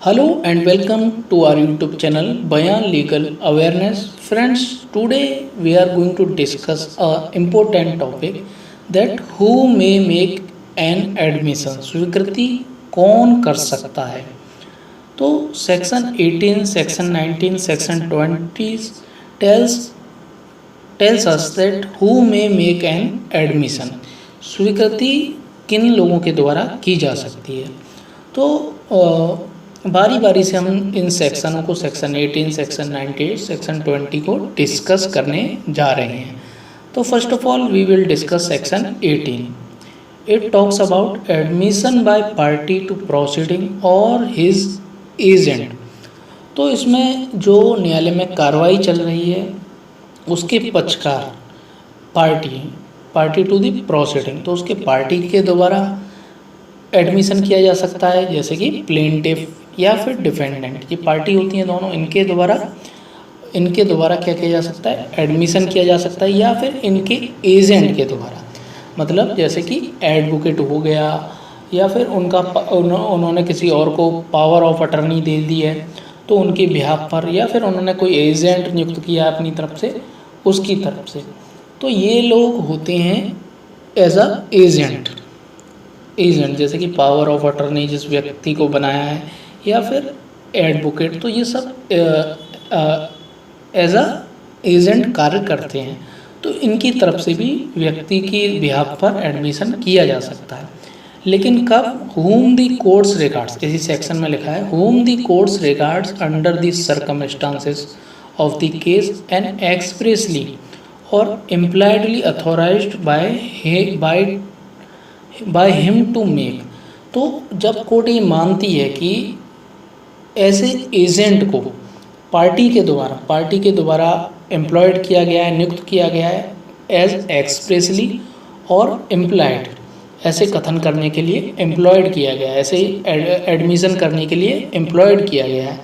Hello and welcome to our YouTube channel Bayan Legal Awareness. Friends, today we are going to discuss a important topic that who may make an admission. स्वीकृति कौन कर सकता है? तो section 18, section 19, section 20 tells tells us that who may make an admission. स्वीकृति किन लोगों के द्वारा की जा सकती है? तो बारी बारी से हम इन सेक्शनों को सेक्शन 18, सेक्शन 98, सेक्शन 20 को डिस्कस करने जा रहे हैं। तो first of all we will discuss section 18। It talks about admission by party to proceeding और हिज एजेंट। तो इसमें जो न्यायालय में कार्रवाई चल रही है उसके पक्षकार पार्टी टू द प्रोसीडिंग, तो उसके पार्टी के द्वारा एडमिशन किया जा सकता है, जैसे कि प्लेंटिफ या फिर डिफेंडेंट, ये पार्टी होती हैं दोनों, इनके द्वारा क्या किया जा सकता है, एडमिशन किया जा सकता है, या फिर इनके एजेंट के द्वारा, मतलब जैसे कि एडवोकेट हो गया, या फिर उन्होंने किसी और को पावर ऑफ अटर्नी दे दी है तो उनके बिहाफ पर, या फिर उन्होंने कोई एजेंट नियुक्त किया अपनी तरफ से उसकी तरफ से, तो ये लोग होते हैं एज अ एजेंट, जैसे कि पावर ऑफ अटर्नी जिस व्यक्ति को बनाया है, या फिर एडवोकेट, तो ये सब एज अ एजेंट कार्य करते हैं। तो इनकी तरफ से भी व्यक्ति की बिहाफ पर एडमिशन किया जा सकता है, लेकिन कब? whom the courts regards, इसी सेक्शन में लिखा है whom the courts regards under the circumstances of the case and expressly or impliedly authorized by him to make। तो जब कोर्ट ये मानती है कि ऐसे एजेंट को पार्टी के द्वारा एम्प्लॉयड किया गया है, नियुक्त किया गया है एज एक्सप्रेसली और इम्प्लाइड, ऐसे कथन करने के लिए एम्प्लॉयड किया गया है, ऐसे एडमिशन करने के लिए एम्प्लॉयड किया गया है,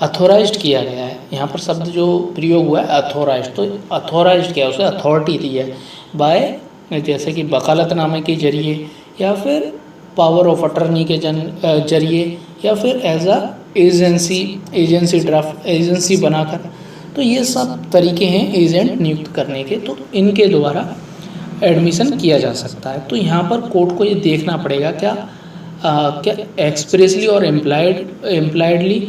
अथोराइज्ड किया गया है। यहाँ पर शब्द जो प्रयोग हुआ है अथोराइज्ड, तो अथोराइज्ड किया, उसे अथॉरिटी दी है बाय, जैसे कि वकालतनामे के जरिए, या फिर पावर ऑफ अटर्नी के जरिए, या फिर एज अ एजेंसी बनाकर, तो ये सब तरीके हैं एजेंट नियुक्त करने के, तो इनके द्वारा एडमिशन किया जा सकता है। तो यहाँ पर कोर्ट को ये देखना पड़ेगा क्या एक्सप्रेसली और एम्प्लाइडली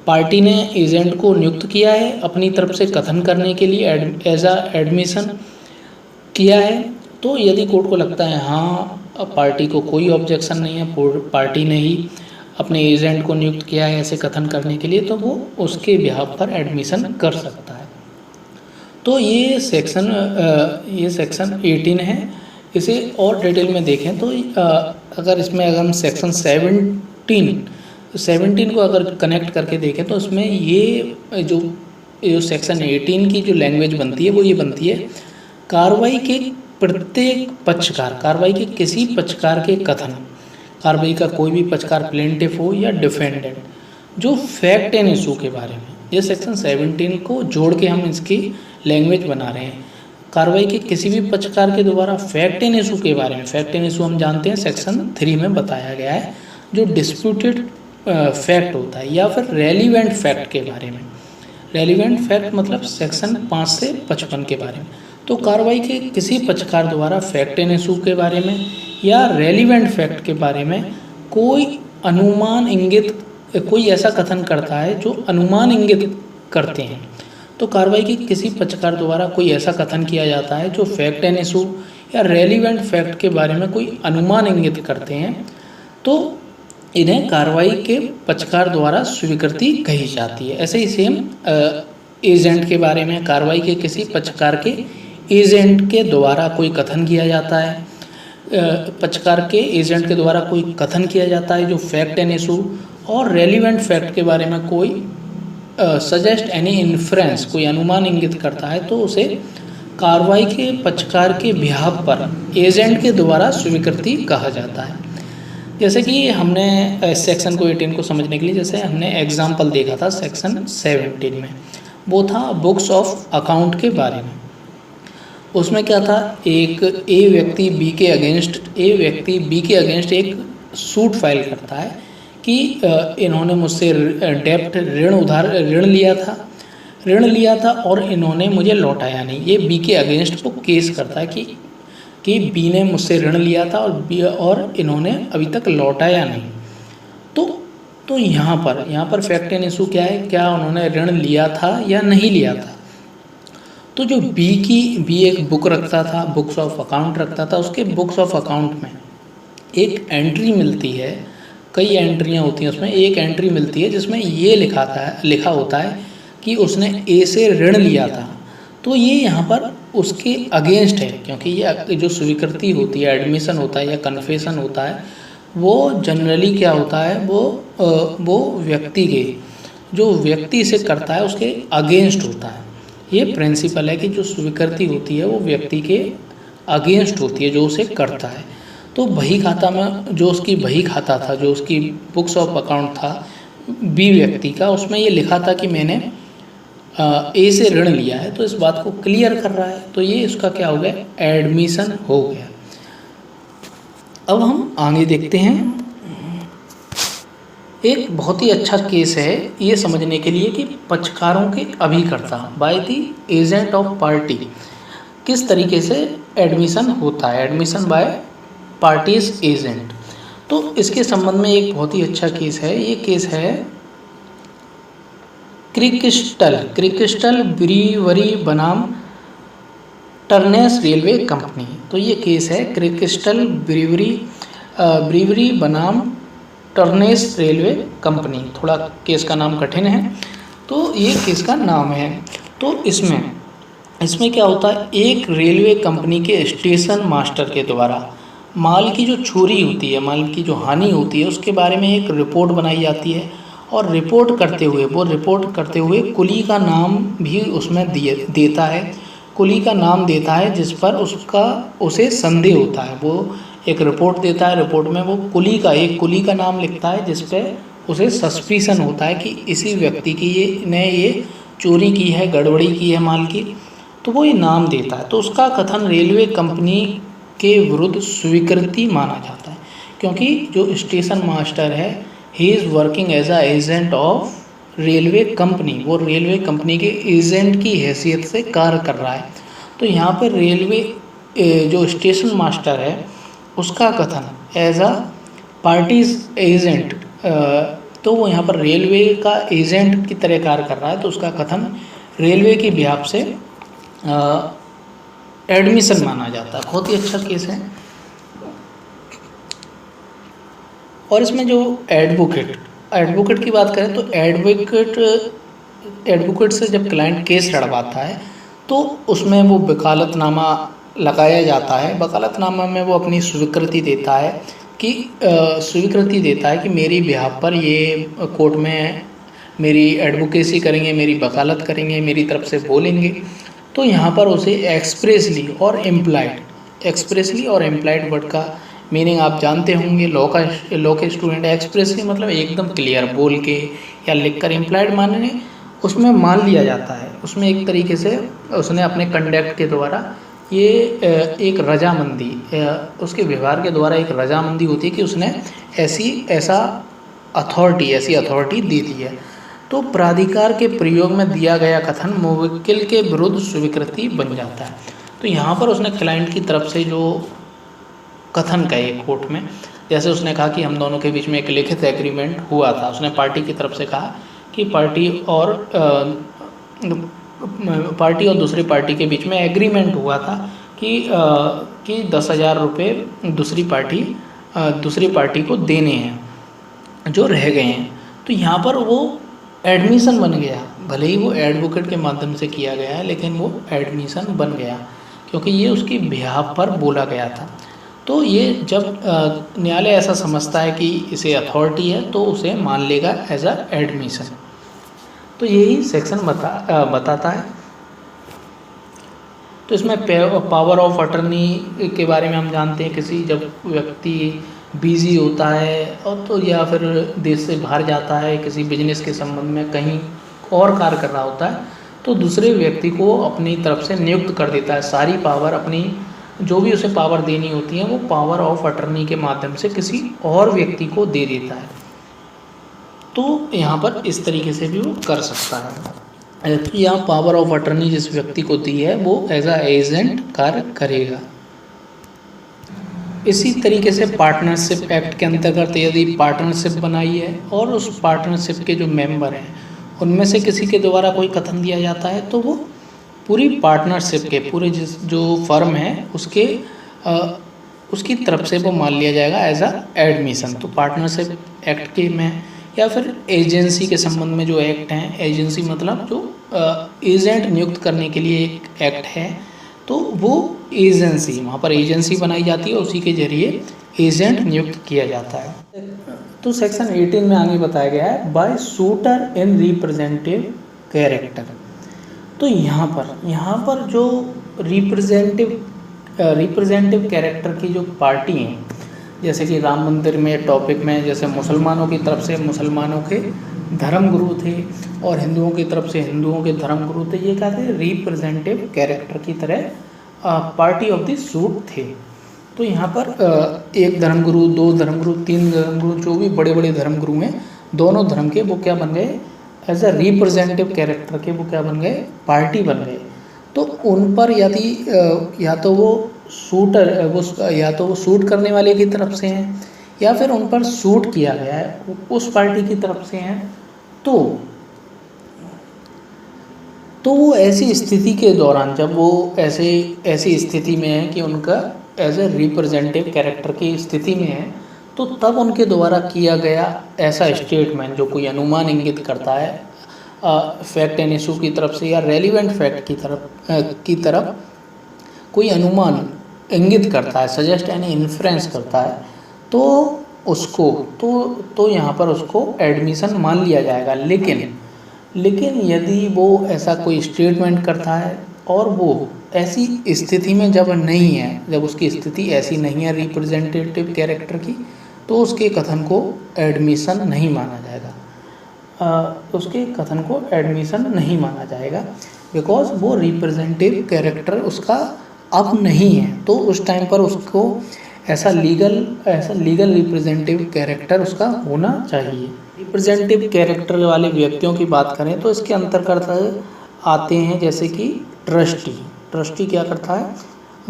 पार्टी ने एजेंट को नियुक्त किया है अपनी तरफ से कथन करने के लिए, एज अ एडमिशन किया है। तो यदि कोर्ट को लगता है हाँ पार्टी को कोई ऑब्जेक्शन नहीं है, पार्टी ने ही अपने एजेंट को नियुक्त किया है ऐसे कथन करने के लिए, तो वो उसके बिहाफ पर एडमिशन कर सकता है। तो ये सेक्शन 18 है। इसे और डिटेल में देखें तो अगर हम सेक्शन 17 को अगर कनेक्ट करके देखें तो इसमें ये जो सेक्शन 18 की जो लैंग्वेज बनती है वो ये बनती है, कार्रवाई के प्रत्येक पक्षकार, कार्रवाई के किसी पक्षकार के कथन, कार्रवाई का कोई भी पक्षकार प्लेंटिफ हो या डिफेंडेंट, जो फैक्ट एंड इशू के बारे में, ये सेक्शन 17 को जोड़ के हम इसकी लैंग्वेज बना रहे हैं। कार्रवाई के किसी भी पक्षकार के द्वारा फैक्ट एंड इशू के बारे में, फैक्ट एंड इशू हम जानते हैं सेक्शन 3 में बताया गया है, जो डिस्प्यूटेड फैक्ट होता है, या फिर रेलिवेंट फैक्ट के बारे में, रेलिवेंट फैक्ट मतलब सेक्शन 5 से 55 के बारे में। तो कार्रवाई के किसी पक्षकार द्वारा फैक्ट एंड इशू के बारे में या रेलिवेंट फैक्ट के बारे में कोई ऐसा कथन करता है जो अनुमान इंगित करते हैं, तो कार्रवाई के किसी पक्षकार द्वारा कोई ऐसा कथन किया जाता है जो फैक्ट एंड इशू या रेलिवेंट फैक्ट के बारे में कोई अनुमान इंगित करते हैं, तो इन्हें कार्रवाई के पक्षकार द्वारा स्वीकृति कही जाती है। ऐसे ही सेम एजेंट के बारे में, कार्रवाई के किसी पक्षकार के एजेंट के द्वारा कोई कथन किया जाता है, पक्षकार के एजेंट के द्वारा कोई कथन किया जाता है जो फैक्ट एंड इशू और रेलिवेंट फैक्ट के बारे में कोई सजेस्ट एनी इन्फ्रेंस, कोई अनुमान इंगित करता है, तो उसे कार्रवाई के पक्षकार के बिहाफ पर एजेंट के द्वारा स्वीकृति कहा जाता है। जैसे कि हमने सेक्शन 18 को समझने के लिए जैसे हमने एग्जाम्पल देखा था सेक्शन 17 में, वो था बुक्स ऑफ अकाउंट के बारे में। उसमें क्या था, एक व्यक्ति बी के अगेंस्ट एक सूट फाइल करता है कि इन्होंने मुझसे डेब्ट ऋण लिया था और इन्होंने मुझे लौटाया नहीं। ये बी के अगेंस्ट वो केस करता है कि बी ने मुझसे ऋण लिया था और इन्होंने अभी तक लौटाया नहीं। तो यहाँ पर फैक्ट एंड इशू क्या है, क्या उन्होंने ऋण लिया था या नहीं लिया था। तो जो बी एक बुक रखता था, बुक्स ऑफ अकाउंट रखता था, उसके बुक्स ऑफ अकाउंट में एक एंट्री मिलती है, कई एंट्रियाँ होती हैं, उसमें एक एंट्री मिलती है जिसमें ये लिखा होता है कि उसने ए से ऋण लिया था। तो ये यहाँ पर उसके अगेंस्ट है, क्योंकि ये जो स्वीकृति होती है, एडमिशन होता है या कन्फेशन होता है, वो जनरली क्या होता है, वो व्यक्ति के जो व्यक्ति इसे करता है उसके अगेंस्ट होता है। ये प्रिंसिपल है कि जो स्वीकृति होती है वो व्यक्ति के अगेंस्ट होती है जो उसे करता है। तो बही खाता में जो उसकी बही खाता था, जो उसकी बुक्स ऑफ अकाउंट था बी व्यक्ति का, उसमें ये लिखा था कि मैंने ए से ऋण लिया है, तो इस बात को क्लियर कर रहा है। तो ये इसका क्या हो गया, एडमिशन हो गया। अब हम आगे देखते हैं, एक बहुत ही अच्छा केस है ये समझने के लिए कि पक्षकारों के अभिकर्ता by the agent of party किस तरीके से एडमिशन होता है, एडमिशन बाय पार्टीज एजेंट। तो इसके संबंध में एक बहुत ही अच्छा केस है, ये केस है क्रिक्रिस्टल ब्रीवरी बनाम टर्नेस रेलवे कंपनी। तो ये केस है क्रिक्रिस्टल ब्रीवरी बनाम टर्नेस रेलवे कंपनी। थोड़ा केस का नाम कठिन है, तो ये केस का नाम है। तो इसमें क्या होता है, एक रेलवे कंपनी के स्टेशन मास्टर के द्वारा माल की जो चोरी होती है, माल की जो हानि होती है, उसके बारे में एक रिपोर्ट बनाई जाती है और रिपोर्ट करते हुए कुली का नाम भी उसमें देता है, कुली का नाम देता है जिस पर उसे संदेह होता है। वो एक रिपोर्ट देता है, रिपोर्ट में वो एक कुली का नाम लिखता है जिस पे उसे सस्पिशन होता है कि इसी व्यक्ति की ये चोरी की है, गड़बड़ी की है माल की, तो वो ये नाम देता है। तो उसका कथन रेलवे कंपनी के विरुद्ध स्वीकृति माना जाता है, क्योंकि जो स्टेशन मास्टर है he is working as a agent of railway company, वो रेलवे कंपनी के एजेंट की हैसियत से कार्य कर रहा है। तो यहाँ पर रेलवे जो स्टेशन मास्टर है उसका कथन एज अ पार्टीज एजेंट, तो वो यहाँ पर रेलवे का एजेंट की तरह कार्य कर रहा है, तो उसका कथन रेलवे की बिहाफ से एडमिशन माना जाता है। बहुत ही अच्छा केस है। और इसमें जो एडवोकेट की बात करें तो एडवोकेट से जब क्लाइंट केस लड़वाता है तो उसमें वो वकालतनामा लगाया जाता है। वकालतनामा में वो अपनी स्वीकृति देता है कि मेरी बिहाफ पर ये कोर्ट में मेरी एडवोकेसी करेंगे, मेरी वकालत करेंगे, मेरी तरफ से बोलेंगे। तो यहाँ पर उसे एक्सप्रेसली और इम्प्लाइड वर्ड का मीनिंग आप जानते होंगे, लॉ के स्टूडेंट। एक्सप्रेसली मतलब एकदम क्लियर बोल के या लिखकर, इम्प्लाइड मानने उसमें मान लिया जाता है, उसमें एक तरीके से उसने अपने कंडक्ट के द्वारा ये एक रजामंदी, उसके व्यवहार के द्वारा एक रजामंदी होती है कि उसने ऐसी अथॉरिटी दे दी है। तो प्राधिकार के प्रयोग में दिया गया कथन मुवक्किल के विरुद्ध स्वीकृति बन जाता है। तो यहाँ पर उसने क्लाइंट की तरफ से जो कथन कहे कोर्ट में, जैसे उसने कहा कि हम दोनों के बीच में एक लिखित एग्रीमेंट हुआ था, उसने पार्टी की तरफ से कहा कि पार्टी और दूसरी पार्टी के बीच में एग्रीमेंट हुआ था कि 10,000 रुपये दूसरी पार्टी को देने हैं जो रह गए हैं। तो यहाँ पर वो एडमिशन बन गया, भले ही वो एडवोकेट के माध्यम से किया गया है, लेकिन वो एडमिशन बन गया क्योंकि ये उसकी बिहाफ पर बोला गया था। तो ये जब न्यायालय ऐसा समझता है कि इसे अथॉरिटी है तो उसे मान लेगा एज अ एडमिशन। तो यही सेक्शन बताता है। तो इसमें पावर ऑफ अटर्नी के बारे में हम जानते हैं, किसी जब व्यक्ति बिजी होता है और तो या फिर देश से बाहर जाता है, किसी बिजनेस के संबंध में कहीं और कार्य कर रहा होता है, तो दूसरे व्यक्ति को अपनी तरफ से नियुक्त कर देता है। सारी पावर अपनी जो भी उसे पावर देनी होती है वो पावर ऑफ अटर्नी के माध्यम से किसी और व्यक्ति को दे देता है। तो यहाँ पर इस तरीके से भी वो कर सकता है। तो यहाँ पावर ऑफ अटर्नी जिस व्यक्ति को दी है वो एज अ एजेंट कार्य करेगा। इसी तरीके से पार्टनरशिप एक्ट के अंतर्गत यदि पार्टनरशिप बनाई है और उस पार्टनरशिप के जो मेंबर हैं उनमें से किसी के द्वारा कोई कथन दिया जाता है तो वो पूरी पार्टनरशिप के पूरे जो फर्म है उसकी तरफ से वो मान लिया जाएगा एज अ एडमिशन। तो पार्टनरशिप एक्ट के में या फिर एजेंसी के संबंध में जो एक्ट हैं, एजेंसी मतलब जो एजेंट नियुक्त करने के लिए एक एक्ट है, तो वो एजेंसी, वहाँ पर एजेंसी बनाई जाती है, उसी के जरिए एजेंट नियुक्त किया जाता है। तो सेक्शन 18 में आगे बताया गया है by suitor in representative character. तो यहाँ पर जो रिप्रेजेंटेटिव कैरेक्टर की जो पार्टी हैं, जैसे कि राम मंदिर में टॉपिक में जैसे मुसलमानों की तरफ से मुसलमानों के धर्मगुरु थे और हिंदुओं की तरफ से हिंदुओं के धर्मगुरु थे, ये क्या थे, रिप्रेजेंटेटिव कैरेक्टर की तरह पार्टी ऑफ द सूट थे। तो यहाँ पर एक धर्मगुरु, दो धर्मगुरु, तीन धर्मगुरु, जो भी बड़े बड़े धर्मगुरु हैं, दोनों धर्म के वो क्या बन गए, एज अ रिप्रेजेंटेटिव कैरेक्टर के वो क्या बन गए, पार्टी बन गए। तो उन पर यदि या तो वो शूट करने वाले की तरफ से हैं या फिर उन पर शूट किया गया है उस पार्टी की तरफ से हैं, तो वो ऐसी स्थिति के दौरान जब वो ऐसी स्थिति में है कि उनका एज ए रिप्रेजेंटेटिव कैरेक्टर की स्थिति में है, तो तब उनके द्वारा किया गया ऐसा स्टेटमेंट जो कोई अनुमान इंगित करता है फैक्ट एंड इशू की तरफ से या रेलिवेंट फैक्ट की तरफ कोई अनुमान इंगित करता है, सजेस्ट यानी इन्फ्रेंस करता है, तो उसको तो यहाँ पर उसको एडमिशन मान लिया जाएगा। लेकिन यदि वो ऐसा कोई स्टेटमेंट करता है और वो ऐसी स्थिति में जब नहीं है, जब उसकी स्थिति ऐसी नहीं है रिप्रेजेंटेटिव कैरेक्टर की, तो उसके कथन को एडमिशन नहीं माना जाएगा। बिकॉज वो रिप्रेजेंटेटिव कैरेक्टर उसका अब नहीं है, तो उस टाइम पर उसको ऐसा लीगल रिप्रेजेंटेटिव कैरेक्टर उसका होना चाहिए। रिप्रेजेंटेटिव कैरेक्टर वाले व्यक्तियों की बात करें तो इसके अंतर्गत आते हैं जैसे कि ट्रस्टी क्या करता है,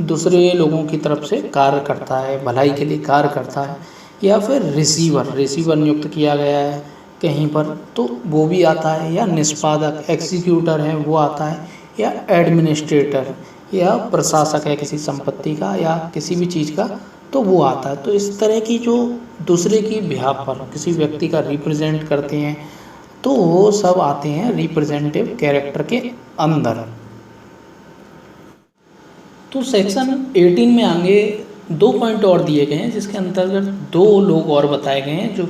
दूसरे लोगों की तरफ से कार्य करता है, भलाई के लिए कार्य करता है, या फिर रिसीवर नियुक्त किया गया है कहीं पर तो वो भी आता है, या निष्पादक एग्जीक्यूटर है वो आता है, या एडमिनिस्ट्रेटर या प्रशासक है किसी संपत्ति का या किसी भी चीज़ का, तो वो आता है। तो इस तरह की जो दूसरे की बिहाफ पर किसी व्यक्ति का रिप्रेजेंट करते हैं, तो वो सब आते हैं रिप्रेजेंटेटिव कैरेक्टर के अंदर। तो सेक्शन 18 में आगे 2 पॉइंट और दिए गए हैं, जिसके अंतर्गत 2 लोग और बताए गए हैं जो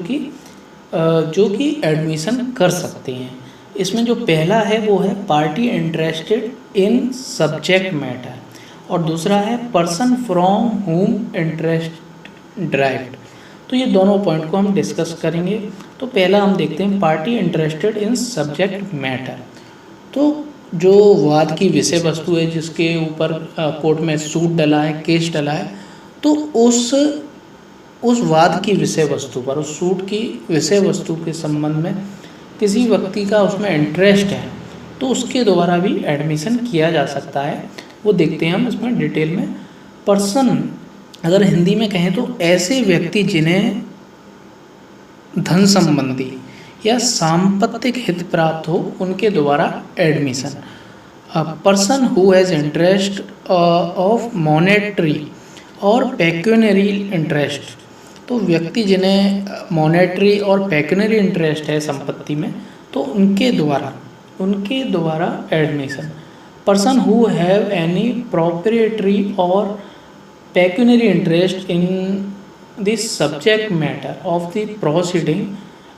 कि एडमिशन कर सकते हैं। इसमें जो पहला है वो है party interested in subject matter और दूसरा है पर्सन फ्रॉम हुम इंटरेस्ट ड्राइव्ड। तो ये दोनों पॉइंट को हम डिस्कस करेंगे। तो पहला हम देखते हैं party interested in subject matter. तो जो वाद की विषय वस्तु है, जिसके ऊपर कोर्ट में सूट डला है, केस डला है, तो उस वाद की विषय वस्तु पर, उस सूट की विषय वस्तु के संबंध में किसी व्यक्ति का उसमें इंटरेस्ट है, तो उसके द्वारा भी एडमिशन किया जा सकता है। वो देखते हैं हम इसमें डिटेल में। पर्सन अगर हिंदी में कहें तो ऐसे व्यक्ति जिन्हें धन संबंधी या सांपत्तिक हित प्राप्त हो, उनके द्वारा admission. Person who has interest of monetary और पेक्यूनरी इंटरेस्ट, तो व्यक्ति जिन्हें मॉनेटरी और पेक्यूनरी इंटरेस्ट है संपत्ति में, तो उनके द्वारा admission. Person who have any proprietary or pecuniary interest in the subject matter of the proceeding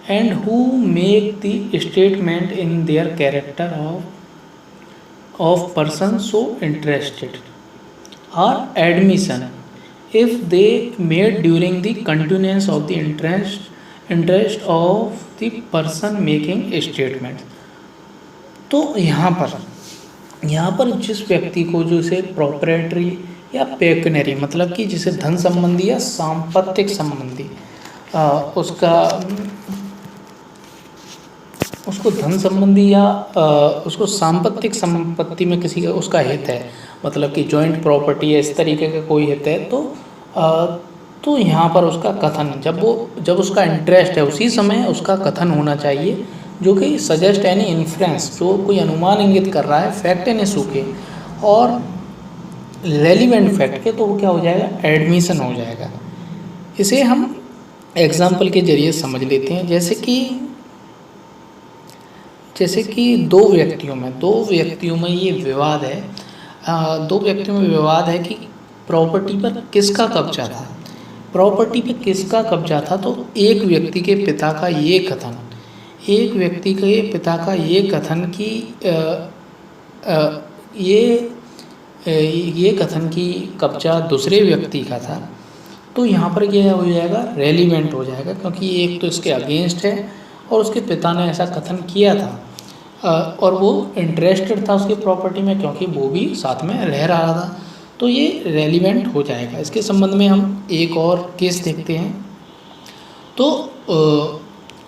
and who make the statement in their character of person so interested are admission if they made during the continuance of the interest of the person making statement। तो यहाँ पर जिस व्यक्ति को जो इसे proprietary या pecuniary मतलब कि जिसे धन संबंधी या सांपत्तिक संबंधी उसका उसको धन संबंधी या उसको सांपत्तिक संपत्ति में किसी का उसका हित है, मतलब कि जॉइंट प्रॉपर्टी है, इस तरीके का कोई हित है, तो यहाँ पर उसका कथन जब उसका इंटरेस्ट है उसी समय उसका कथन होना चाहिए, जो कि सजेस्ट एनी इन्फ्लुएंस, जो कोई अनुमान इंगित कर रहा है फैक्ट एंड इशू के और रेलिवेंट फैक्ट के, तो वो क्या हो जाएगा, एडमिशन हो जाएगा। इसे हम एग्जाम्पल के जरिए समझ लेते हैं। जैसे कि दो व्यक्तियों में ये विवाद है, दो व्यक्तियों में विवाद है कि प्रॉपर्टी पर किसका कब्जा था। तो एक व्यक्ति के पिता का ये कथन कि ये कथन कि कब्जा दूसरे व्यक्ति का था, तो यहाँ पर क्या हो जाएगा, रेलिवेंट हो जाएगा, क्योंकि एक तो इसके अगेंस्ट है और उसके पिता ने ऐसा कथन किया था और वो इंटरेस्टेड था उसकी प्रॉपर्टी में, क्योंकि वो भी साथ में रह रहा था, तो ये रेलिवेंट हो जाएगा। इसके संबंध में हम एक और केस देखते हैं। तो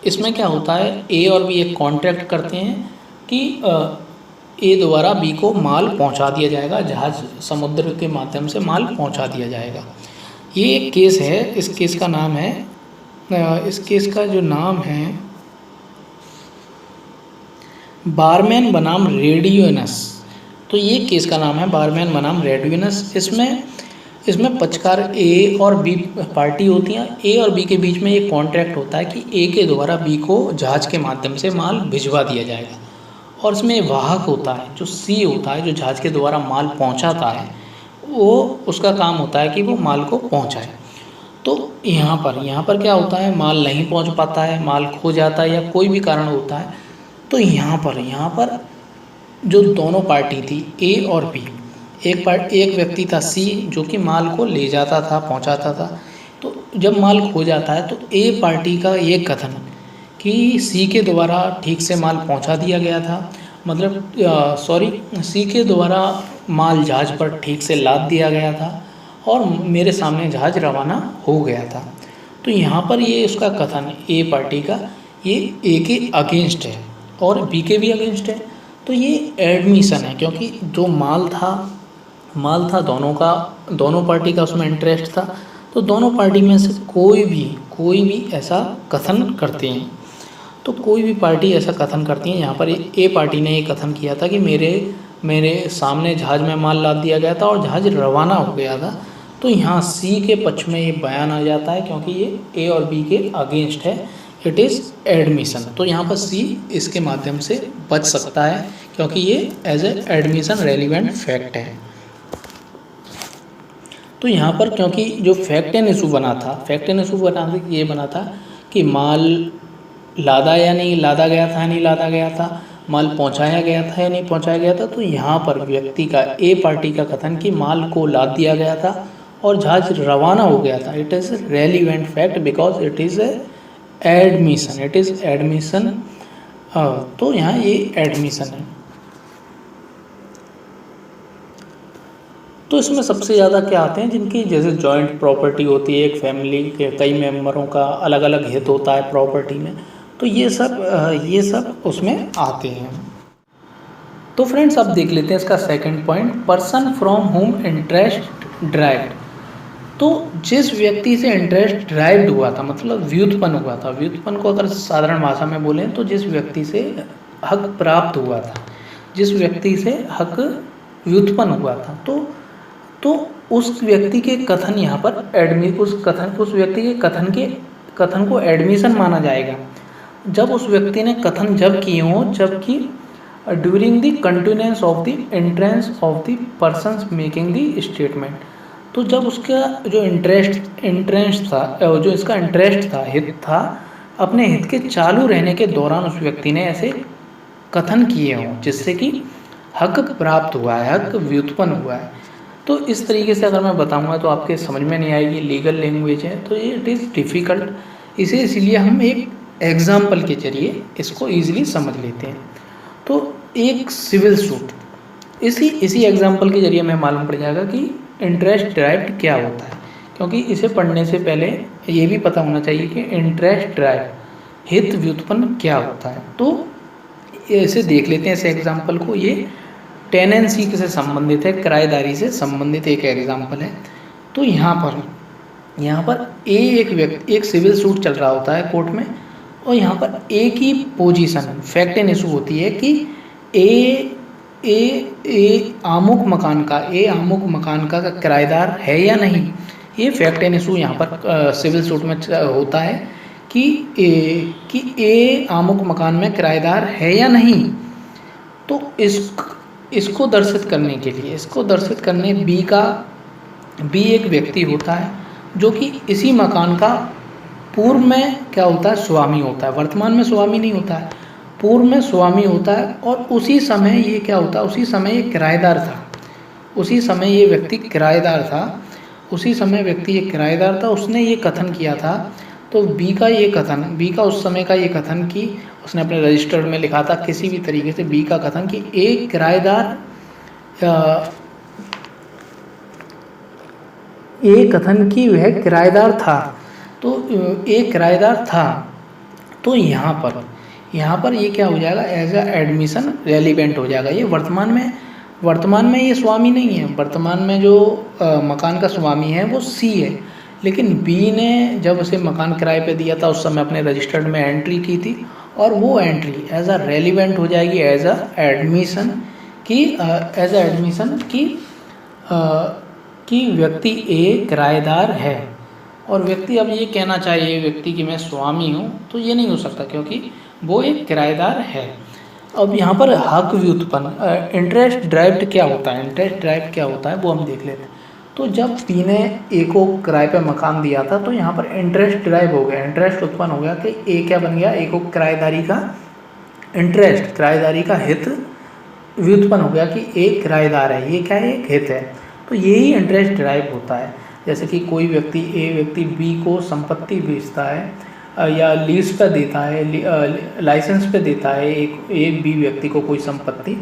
इसमें क्या होता है, ए और बी एक कॉन्ट्रैक्ट करते हैं कि ए द्वारा बी को माल पहुंचा दिया जाएगा, जहाज समुद्र के माध्यम से माल पहुंचा दिया जाएगा। ये एक केस है। इस केस का जो नाम है बारमैन बनाम रेडियोनस। तो ये केस का नाम है बारमैन बनाम रेडियोनस। इसमें पक्षकार ए और बी पार्टी होती हैं। ए और बी के बीच में एक कॉन्ट्रैक्ट होता है कि ए के द्वारा बी को जहाज के माध्यम से माल भिजवा दिया जाएगा, और इसमें वाहक होता है जो सी होता है, जो जहाज के द्वारा माल पहुंचाता है, वो उसका काम होता है कि वो माल को पहुंचाए। तो यहाँ पर क्या होता है, माल नहीं पहुंच पाता है, माल खो जाता है या कोई भी कारण होता है, तो यहाँ पर जो दोनों पार्टी थी ए और बी, एक व्यक्ति था सी जो कि माल को ले जाता था, पहुंचाता था। तो जब माल खो जाता है तो ए पार्टी का ये कथन कि सी के द्वारा ठीक से माल पहुंचा दिया गया था, सी के द्वारा माल जहाज पर ठीक से लाद दिया गया था और मेरे सामने जहाज रवाना हो गया था। तो यहाँ पर ये उसका कथन ए पार्टी का ये ए के अगेंस्ट है और बी के भी अगेंस्ट है, तो ये एडमिशन है, क्योंकि जो माल था दोनों पार्टी का उसमें इंटरेस्ट था। तो दोनों पार्टी में से कोई भी ऐसा कथन करते हैं, तो कोई भी पार्टी ऐसा कथन करती है। यहाँ पर ए पार्टी ने ये कथन किया था कि मेरे सामने जहाज में माल लाद दिया गया था और जहाज रवाना हो गया था। तो यहाँ सी के पक्ष में ये बयान आ जाता है, क्योंकि ये ए और बी के अगेंस्ट है, इट इज़ एडमिशन। तो यहाँ पर सी इसके माध्यम से बच सकता है, क्योंकि ये as a admission relevant fact है। तो यहाँ पर क्योंकि जो फैक्ट एंड इशू बना ये बना था कि माल लादा या नहीं लादा गया था, नहीं लादा गया था, माल पहुँचाया गया था या नहीं पहुँचाया गया था। तो यहाँ पर व्यक्ति का ए पार्टी का कथन कि माल को लाद दिया गया था और जहाज रवाना हो गया था, it is relevant fact because it is admission. तो यहाँ ये एडमिशन है। तो इसमें सबसे ज़्यादा क्या आते हैं, जिनकी जैसे जॉइंट प्रॉपर्टी होती है, एक फैमिली के कई मेंबरों का अलग अलग हित होता है प्रॉपर्टी में, तो ये सब उसमें आते हैं। तो फ्रेंड्स अब देख लेते हैं इसका second point, person from home interest derived. तो जिस व्यक्ति से इंटरेस्ट ड्राइव्ड हुआ था, मतलब व्युत्पन्न हुआ था, व्युत्पन्न को अगर साधारण भाषा में बोलें तो जिस व्यक्ति से हक प्राप्त हुआ था, जिस व्यक्ति से हक व्युत्पन्न हुआ था, तो उस व्यक्ति के कथन यहाँ पर उस व्यक्ति के कथन को एडमिशन माना जाएगा जब उस व्यक्ति ने कथन जब किए हों, जबकि during the continuance of the entrance of the person making the statement. तो जब उसका जो इंटरेस्ट था, हित था, अपने हित के चालू रहने के दौरान उस व्यक्ति ने ऐसे कथन किए हों जिससे कि हक प्राप्त हुआ है, हक व्युत्पन्न हुआ है। तो इस तरीके से अगर मैं बताऊंगा तो आपके समझ में नहीं आएगी, लीगल लैंग्वेज है तो ये इट इज़ डिफ़िकल्ट, इसलिए हम एक एग्जाम्पल के जरिए इसको ईजिली समझ लेते हैं। तो एक सिविल सूट, इसी एग्जाम्पल के जरिए हमें मालूम पड़ जाएगा कि इंटरेस्ट ड्राइव्ड क्या होता है, क्योंकि इसे पढ़ने से पहले ये भी पता होना चाहिए कि इंटरेस्ट ड्राइव हित व्युत्पन्न क्या होता है। तो ऐसे देख लेते हैं ऐसे एग्जाम्पल को। ये टेनेंसी से संबंधित है, किराएदारी से संबंधित एक एग्जाम्पल है। तो यहाँ पर एक सिविल सूट चल रहा होता है कोर्ट में, और यहाँ पर ए की पोजीशन फैक्ट एंड इशू होती है कि ए आमुक मकान का किराएदार है या नहीं। ये फैक्ट एंड इशू यहाँ पर सिविल सूट में होता है कि ए आमुक मकान में किराएदार है या नहीं। तो इसको दर्शित करने बी एक व्यक्ति होता है जो कि इसी मकान का पूर्व में क्या होता है, स्वामी होता है। वर्तमान में स्वामी नहीं होता है, पूर्व में स्वामी होता है। और उसी समय ये क्या होता है, उसी समय ये किराएदार था, उसी समय ये व्यक्ति किराएदार था, उसने ये कथन किया था। तो बी का उस समय का ये कथन कि उसने अपने रजिस्टर में लिखा था किसी भी तरीके से बी का कथन कि एक किराएदार ये कथन कि वह किराएदार था। तो एक किराएदार था। तो यहाँ पर ये क्या हो जाएगा, एज अ एडमिशन रेलिवेंट हो जाएगा। ये वर्तमान में ये स्वामी नहीं है। वर्तमान में जो मकान का स्वामी है वो सी है, लेकिन बी ने जब उसे मकान किराए पे दिया था उस समय अपने रजिस्टर्ड में एंट्री की थी, और वो एंट्री एज अ रेलिवेंट हो जाएगी एज अ एडमिशन कि व्यक्ति ए किराएदार है। और व्यक्ति अब ये कहना चाहिए व्यक्ति कि मैं स्वामी हूँ, तो ये नहीं हो सकता क्योंकि वो एक किराएदार है। अब यहाँ पर हक व्युत्पन्न इंटरेस्ट ड्राइव्ड क्या होता है वो हम देख लेते हैं। तो जब पी ने ए को किराए पे मकान दिया था तो यहाँ पर इंटरेस्ट ड्राइव हो गया, इंटरेस्ट उत्पन्न हो गया कि ए क्या बन गया, ए को किराएदारी का हित व्युत्पन्न हो गया कि ए किराएदार है, ये क्या है, एक हित है। तो यही इंटरेस्ट ड्राइव होता है। जैसे कि कोई व्यक्ति बी को संपत्ति बेचता है या लीज पर देता है, लाइसेंस पे देता है एक बी व्यक्ति को कोई संपत्ति,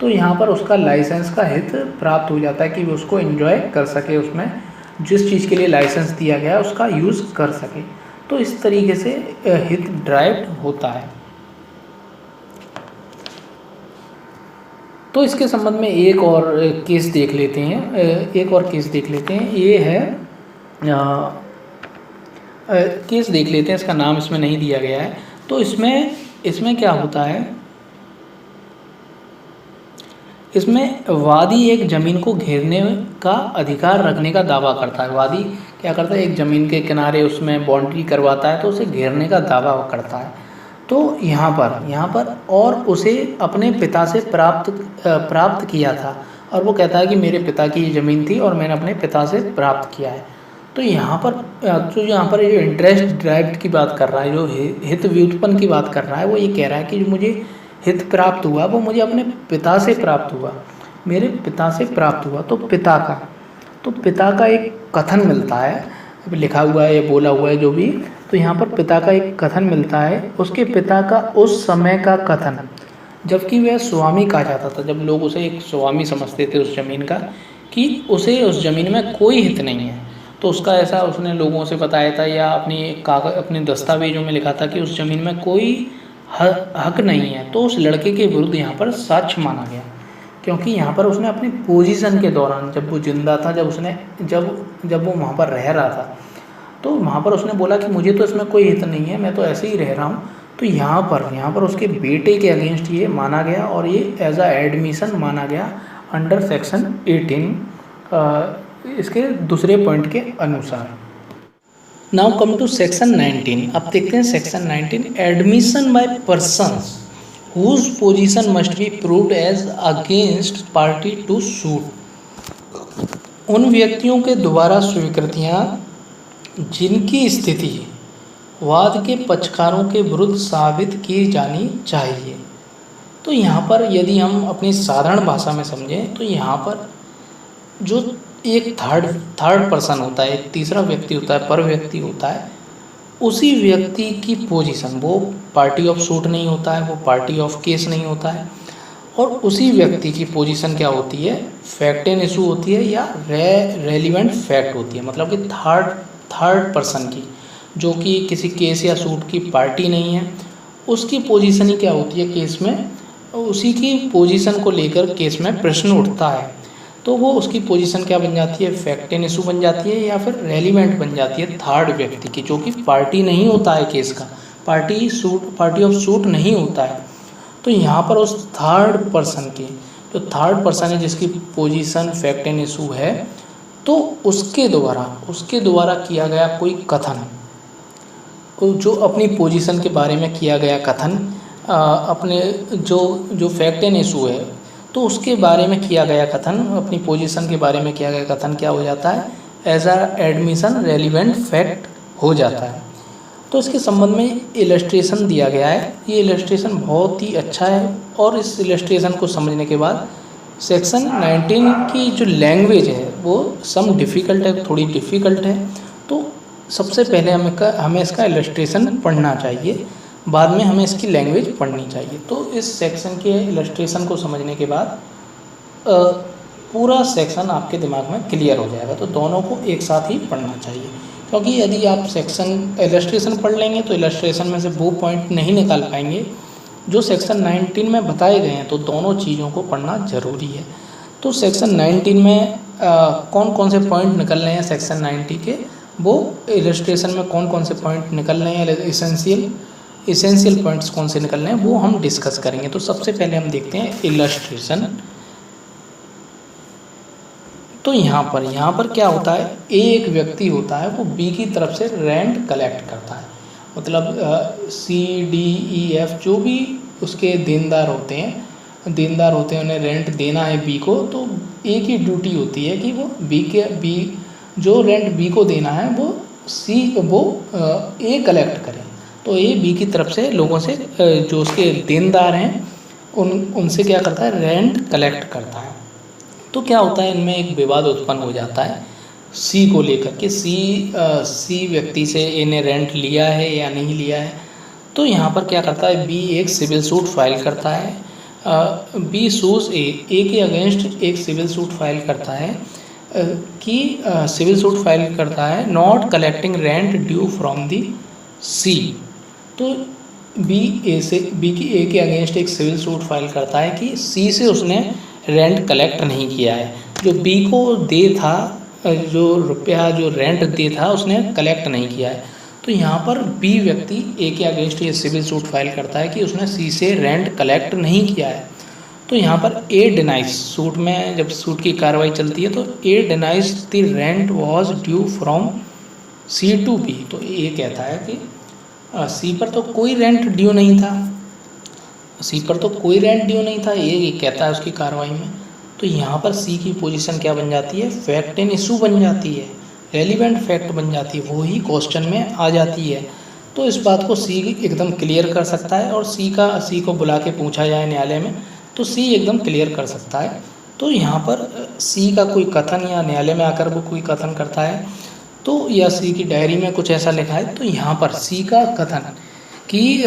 तो यहाँ पर उसका लाइसेंस का हित प्राप्त हो जाता है कि वो उसको एंजॉय कर सके, उसमें जिस चीज़ के लिए लाइसेंस दिया गया है उसका यूज़ कर सके। तो इस तरीके से हित ड्राइव्ड होता है। तो इसके संबंध में एक और केस देख लेते हैं। ये है केस देख लेते हैं, इसका नाम इसमें नहीं दिया गया है। तो इसमें क्या होता है, इसमें वादी एक ज़मीन को घेरने का अधिकार रखने का दावा करता है। वादी क्या करता है, एक ज़मीन के किनारे उसमें बाउंड्री करवाता है तो उसे घेरने का दावा करता है। तो यहाँ पर और उसे अपने पिता से प्राप्त किया था, और वो कहता है कि मेरे पिता की ये ज़मीन थी और मैंने अपने पिता से प्राप्त किया है। तो यहाँ पर जो इंटरेस्ट ड्राइव्ड की बात कर रहा है, जो हित व्युत्पन्न की बात कर रहा है, वो ये कह रहा है कि जो मुझे हित प्राप्त हुआ वो मुझे अपने पिता से प्राप्त हुआ, मेरे पिता से प्राप्त हुआ। तो पिता का एक कथन मिलता है, लिखा हुआ है या बोला हुआ है जो भी। तो यहाँ पर पिता का एक कथन मिलता है, उसके पिता का उस समय का कथन, जबकि वह स्वामी कहा जाता था, जब लोग उसे एक स्वामी समझते थे उस ज़मीन का, कि उसे उस ज़मीन में कोई हित नहीं है। तो उसका ऐसा उसने लोगों से बताया था या अपने दस्तावेजों में लिखा था कि उस ज़मीन में कोई हक नहीं है। तो उस लड़के के विरुद्ध यहाँ पर साक्ष्य माना गया, क्योंकि यहाँ पर उसने अपनी पोजीशन के दौरान, जब वो जिंदा था, जब वो वहाँ पर रह रहा था, तो वहाँ पर उसने बोला कि मुझे तो इसमें कोई हित नहीं है, मैं तो ऐसे ही रह रहा हूँ। तो यहाँ पर उसके बेटे के अगेंस्ट ये माना गया, और ये एज अ एडमिशन माना गया अंडर सेक्शन 18 इसके दूसरे पॉइंट के अनुसार। Now come to section 19। अब देखते हैं section 19, admission by persons whose position must be proved as against party to suit। उन व्यक्तियों के द्वारा स्वीकृतियाँ जिनकी स्थिति वाद के पक्षकारों के विरुद्ध साबित की जानी चाहिए। तो यहाँ पर यदि हम अपनी साधारण भाषा में समझें तो यहाँ पर जो एक थर्ड पर्सन होता है, एक तीसरा व्यक्ति होता है, पर व्यक्ति होता है, उसी व्यक्ति की पोजीशन, वो पार्टी ऑफ सूट नहीं होता है, वो पार्टी ऑफ केस नहीं होता है, और उसी व्यक्ति की पोजीशन क्या होती है, फैक्ट एंड इशू होती है या रेलिवेंट फैक्ट होती है। मतलब कि थर्ड पर्सन की, जो कि किसी केस या सूट की पार्टी नहीं है, उसकी पोजीशन ही क्या होती है केस में, उसी की पोजीशन को लेकर केस में प्रश्न उठता है, तो वो उसकी पोजीशन क्या बन जाती है, फैक्ट एंड इशू बन जाती है, या फिर रेलिवेंट बन जाती है थर्ड व्यक्ति की, जो कि पार्टी नहीं होता है केस का, पार्टी ऑफ सूट नहीं होता है। तो यहाँ पर उस थर्ड पर्सन की, जो थर्ड पर्सन है जिसकी पोजीशन फैक्ट एंड इशू है, तो उसके द्वारा किया गया कोई कथन, जो अपनी पोजीशन के बारे में किया गया कथन, अपने जो फैक्ट एंड इशू है तो उसके बारे में किया गया कथन, अपनी पोजीशन के बारे में किया गया कथन क्या हो जाता है, as a admission relevant fact हो जाता है। तो इसके संबंध में इलस्ट्रेशन दिया गया है। ये इलस्ट्रेशन बहुत ही अच्छा है, और इस इलस्ट्रेशन को समझने के बाद सेक्शन 19 की जो लैंग्वेज है वो सम डिफ़िकल्ट है, थोड़ी डिफ़िकल्ट है। तो सबसे पहले हमें इसका इलस्ट्रेशन पढ़ना चाहिए, बाद में हमें इसकी लैंग्वेज पढ़नी चाहिए। तो इस सेक्शन के इलस्ट्रेशन को समझने के बाद पूरा सेक्शन आपके दिमाग में क्लियर हो जाएगा। तो दोनों को एक साथ ही पढ़ना चाहिए, क्योंकि यदि आप सेक्शन इलस्ट्रेशन पढ़ लेंगे तो इलस्ट्रेशन में से वो पॉइंट नहीं निकाल पाएंगे जो सेक्शन 19 में बताए गए हैं। तो दोनों चीज़ों को पढ़ना ज़रूरी है। तो सेक्शन 19 में कौन कौन से पॉइंट निकल रहे हैं सेक्शन 90 के, वो इलस्ट्रेशन में कौन कौन से पॉइंट निकल रहे हैं, इसेंशियल पॉइंट्स कौन से निकल रहे हैं, वो हम डिस्कस करेंगे। तो सबसे पहले हम देखते हैं इलस्ट्रेशन। तो यहाँ पर क्या होता है, एक व्यक्ति होता है वो बी की तरफ से रेंट कलेक्ट करता है, मतलब CDEF जो भी उसके देनदार होते हैं उन्हें रेंट देना है बी को। तो ए की ड्यूटी होती है कि वो बी जो रेंट बी को देना है वो ए कलेक्ट करे। तो ए बी की तरफ से लोगों से जो उसके देनदार हैं उनसे क्या करता है, रेंट कलेक्ट करता है। तो क्या होता है, इनमें एक विवाद उत्पन्न हो जाता है सी को लेकर के, सी व्यक्ति से ए ने रेंट लिया है या नहीं लिया है। तो यहाँ पर क्या करता है, बी एक सिविल सूट फाइल करता है, बी सूस ए के अगेंस्ट एक सिविल सूट फाइल करता है सिविल सूट फाइल करता है not collecting rent due from the C. तो बी ए के अगेंस्ट एक सिविल सूट फाइल करता है कि सी से उसने रेंट कलेक्ट नहीं किया है, जो बी को दे था, जो रुपया जो रेंट दे था उसने कलेक्ट नहीं किया है। तो यहाँ पर बी व्यक्ति ए के अगेंस्ट ये सिविल सूट फाइल करता है कि उसने सी से रेंट कलेक्ट नहीं किया है। तो यहाँ पर ए डिनाइज, सूट में जब सूट की कार्रवाई चलती है तो A denies the rent was due from C to B. तो ए कहता है कि सी पर तो कोई रेंट ड्यू नहीं था, ये कहता है उसकी कार्रवाई में। तो यहाँ पर सी की पोजीशन क्या बन जाती है, फैक्ट एंड इशू बन जाती है, रेलिवेंट फैक्ट बन जाती है, वो ही क्वेश्चन में आ जाती है। तो इस बात को सी एकदम क्लियर कर सकता है, और सी को बुला के पूछा जाए न्यायालय में तो सी एकदम क्लियर कर सकता है। तो यहाँ पर सी का कोई कथन या न्यायालय में आकर वो कोई कथन करता है, तो या सी की डायरी में कुछ ऐसा लिखा है, तो यहाँ पर सी का कथन कि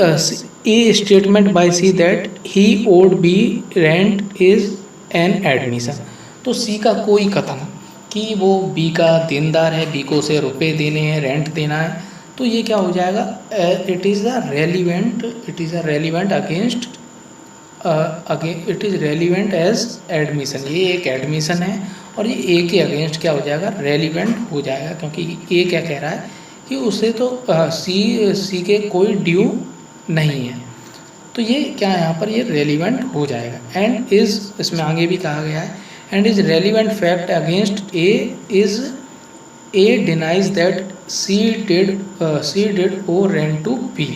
a statement by C that he owed B rent is an admission. तो सी का कोई कथन कि वो बी का देनदार है, बी को उसे रुपए देने हैं, रेंट देना है, तो ये क्या हो जाएगा, it is relevant as admission. ये एक एडमिशन है और ये ए के अगेंस्ट क्या हो जाएगा, रेलिवेंट हो जाएगा, क्योंकि ए क्या कह रहा है कि उसे तो सी के कोई ड्यू नहीं है। तो ये क्या है, यहाँ पर ये रेलिवेंट हो जाएगा। एंड इज़, इसमें आगे भी कहा गया है, and is relevant fact against A is A denies that C did owe rent to B.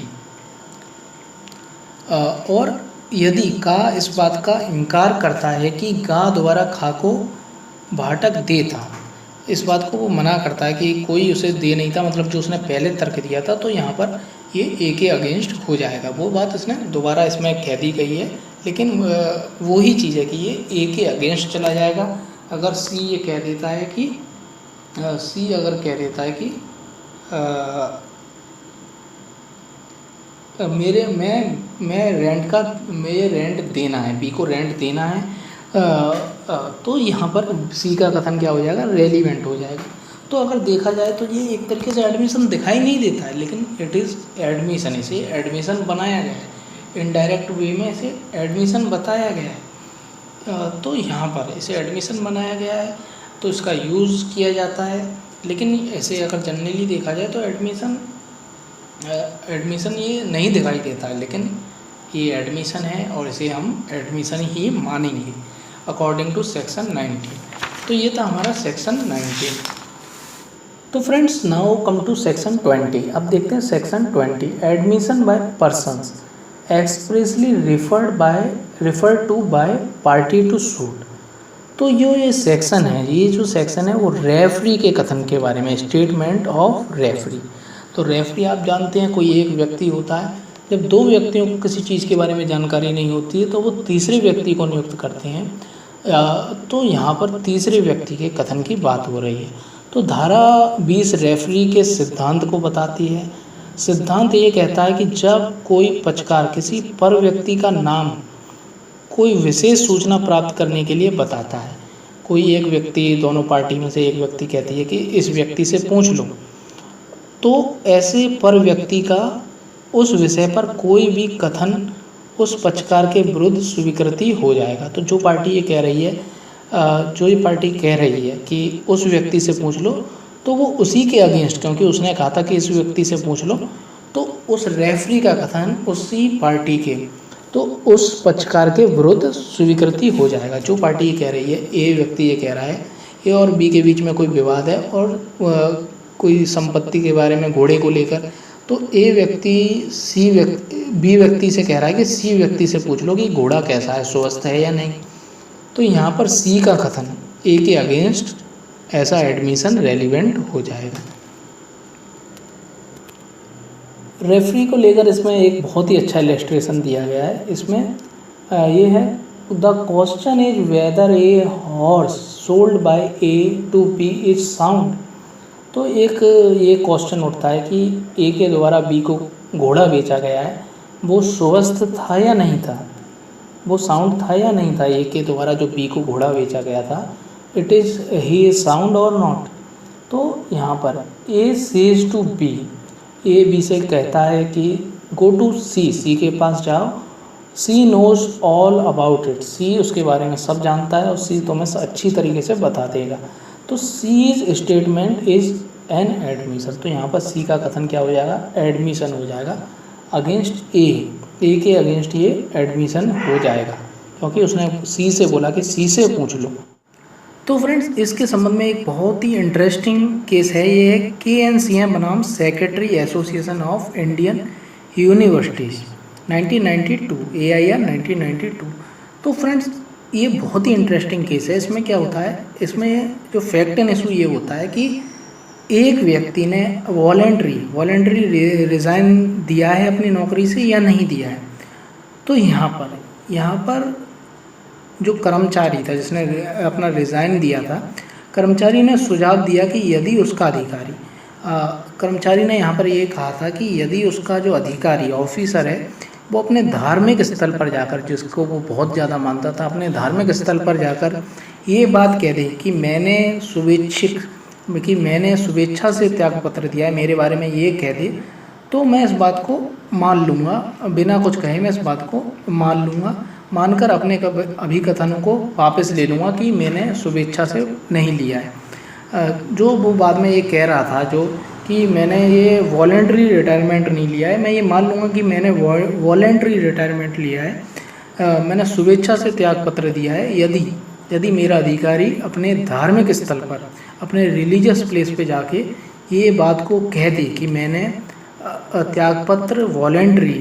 और यदि का इस बात का इनकार करता है कि गा द्वारा खा को भाटक दे था, इस बात को वो मना करता है कि कोई उसे दे नहीं था, मतलब जो उसने पहले तर्क दिया था, तो यहाँ पर ये ए के अगेंस्ट हो जाएगा। वो बात इसने दोबारा इसमें कह दी गई है, लेकिन वही चीज़ है कि ये ए के अगेंस्ट चला जाएगा। अगर सी ये कह देता है कि मुझे रेंट देना है, बी को रेंट देना है, तो यहाँ पर सी का कथन क्या हो जाएगा, रेलिवेंट हो जाएगा। तो अगर देखा जाए तो ये एक तरीके से एडमिशन दिखाई नहीं देता है, लेकिन इट इज़ एडमिशन, इसे एडमिशन बनाया गया है। इनडायरेक्ट वे में इसे एडमिशन बताया गया है। तो यहाँ पर इसे एडमिशन बनाया गया है तो इसका यूज़ किया जाता है। लेकिन ऐसे अगर जनरली देखा जाए तो एडमिशन ये नहीं दिखाई देता है, लेकिन ये एडमिशन है और इसे हम एडमिशन ही मानेंगे अकॉर्डिंग टू सेक्शन 19। तो ये था हमारा सेक्शन 19। तो friends now come to section 20। अब देखते हैं section 20, admission by persons expressly referred to by party to suit. तो ये सेक्शन है, ये जो सेक्शन है वो रेफरी के कथन के बारे में, स्टेटमेंट ऑफ रेफरी। तो रेफरी आप जानते हैं कोई एक व्यक्ति होता है, जब दो व्यक्तियों को किसी चीज़ के बारे में जानकारी नहीं होती है तो वो तीसरे व्यक्ति को नियुक्त करते हैं। तो यहाँ पर तीसरे व्यक्ति के कथन की बात हो रही है। तो धारा 20 रेफरी के सिद्धांत को बताती है। सिद्धांत ये कहता है कि जब कोई पक्षकार किसी पर व्यक्ति का नाम कोई विशेष सूचना प्राप्त करने के लिए बताता है, कोई एक व्यक्ति, दोनों पार्टी में से एक व्यक्ति कहती है कि इस व्यक्ति से पूछ लो, तो ऐसे पर व्यक्ति का उस विषय पर कोई भी कथन उस पक्षकार के विरुद्ध स्वीकृति हो जाएगा। तो जो पार्टी ये कह रही है, जो ये पार्टी कह रही है कि उस व्यक्ति से पूछ लो, तो वो उसी के अगेंस्ट, क्योंकि उसने कहा था कि इस व्यक्ति से पूछ लो, तो उस रेफरी का कथन उसी पार्टी के, तो उस पक्षकार के विरुद्ध स्वीकृति हो जाएगा। जो पार्टी ये कह रही है, ए व्यक्ति ये कह रहा है, ए और बी के बीच में कोई विवाद है और कोई संपत्ति के बारे में घोड़े को लेकर, तो ए व्यक्ति बी व्यक्ति से कह रहा है कि सी व्यक्ति से पूछ लो कि घोड़ा कैसा है, स्वस्थ है या नहीं। तो यहाँ पर सी का कथन ए के अगेंस्ट ऐसा एडमिशन रेलिवेंट हो जाएगा। रेफरी को लेकर इसमें एक बहुत ही अच्छा इलस्ट्रेशन दिया गया है। इसमें ये है, the question is whether a horse sold by A to B is sound. तो एक ये क्वेश्चन उठता है कि ए के द्वारा बी को घोड़ा बेचा गया है, वो स्वस्थ था या नहीं था, वो साउंड था या नहीं था। ए के द्वारा जो बी को घोड़ा बेचा गया था, it is he is sound or not. तो यहाँ पर A says to B, A B से कहता है कि गो टू सी, सी के पास जाओ, सी नोज ऑल अबाउट इट, सी उसके बारे में सब जानता है और सी तुम्हें अच्छी तरीके से बता देगा। तो C's statement is an admission. तो यहाँ पर सी का कथन क्या हो जाएगा, एडमिशन हो जाएगा अगेंस्ट ए के अगेंस्ट ये एडमिशन हो जाएगा, क्योंकि उसने सी से बोला कि सी से पूछ लो। तो फ्रेंड्स इसके संबंध में एक बहुत ही इंटरेस्टिंग केस है, ये है KNCM बनाम secretary association of Indian universities 1992, AIR 1992। तो फ्रेंड्स ये बहुत ही इंटरेस्टिंग केस है। इसमें क्या होता है, इसमें जो फैक्ट एंड इशू ये होता है कि एक व्यक्ति ने वॉलेंट्री रिज़ाइन दिया है अपनी नौकरी से या नहीं दिया है। तो यहाँ पर जो कर्मचारी था जिसने अपना रिज़ाइन दिया था, कर्मचारी ने सुझाव दिया कि यदि उसका अधिकारी, कर्मचारी ने यहाँ पर ये कहा था कि यदि उसका जो अधिकारी ऑफिसर है वो अपने धार्मिक स्थल पर जाकर, जिसको वो बहुत ज़्यादा मानता था, अपने धार्मिक स्थल पर जाकर ये बात कह दे कि मैंने शुभेच्छा से त्यागपत्र दिया है, मेरे बारे में ये कह दे, तो मैं इस बात को मान लूँगा, बिना कुछ कहे मैं इस बात को मान लूँगा, मानकर अपने अभिकथनों को वापस ले लूँगा कि मैंने शुभेच्छा से नहीं लिया है। जो वो बाद में ये कह रहा था जो कि मैंने ये वॉलेंट्री रिटायरमेंट नहीं लिया है, मैं ये मान लूँगा कि मैंने वॉलेंट्री रिटायरमेंट लिया है, मैंने शुभेच्छा से त्यागपत्र दिया है यदि मेरा अधिकारी अपने धार्मिक स्थल पर, अपने रिलीजियस प्लेस पे जाके ये बात को कह दे कि मैंने त्यागपत्र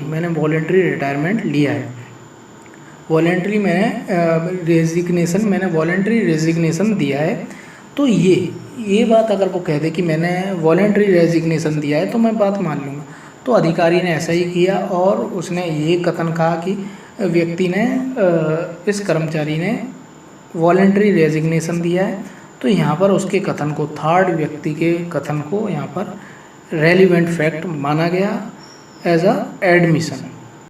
मैंने वॉलेंट्री रिटायरमेंट लिया है, मैंने वॉलेंट्री रेजिग्नेशन दिया है। तो ये बात अगर वो कह दे कि मैंने वॉलेंट्री रेजिग्नेशन दिया है तो मैं बात मान लूँगा। तो अधिकारी ने ऐसा ही किया और उसने ये कथन कहा कि इस कर्मचारी ने वॉलेंट्री रेजिग्नेशन दिया है। तो यहाँ पर उसके कथन को, थर्ड व्यक्ति के कथन को यहाँ पर रेलिवेंट फैक्ट माना गया एज अ एडमिशन।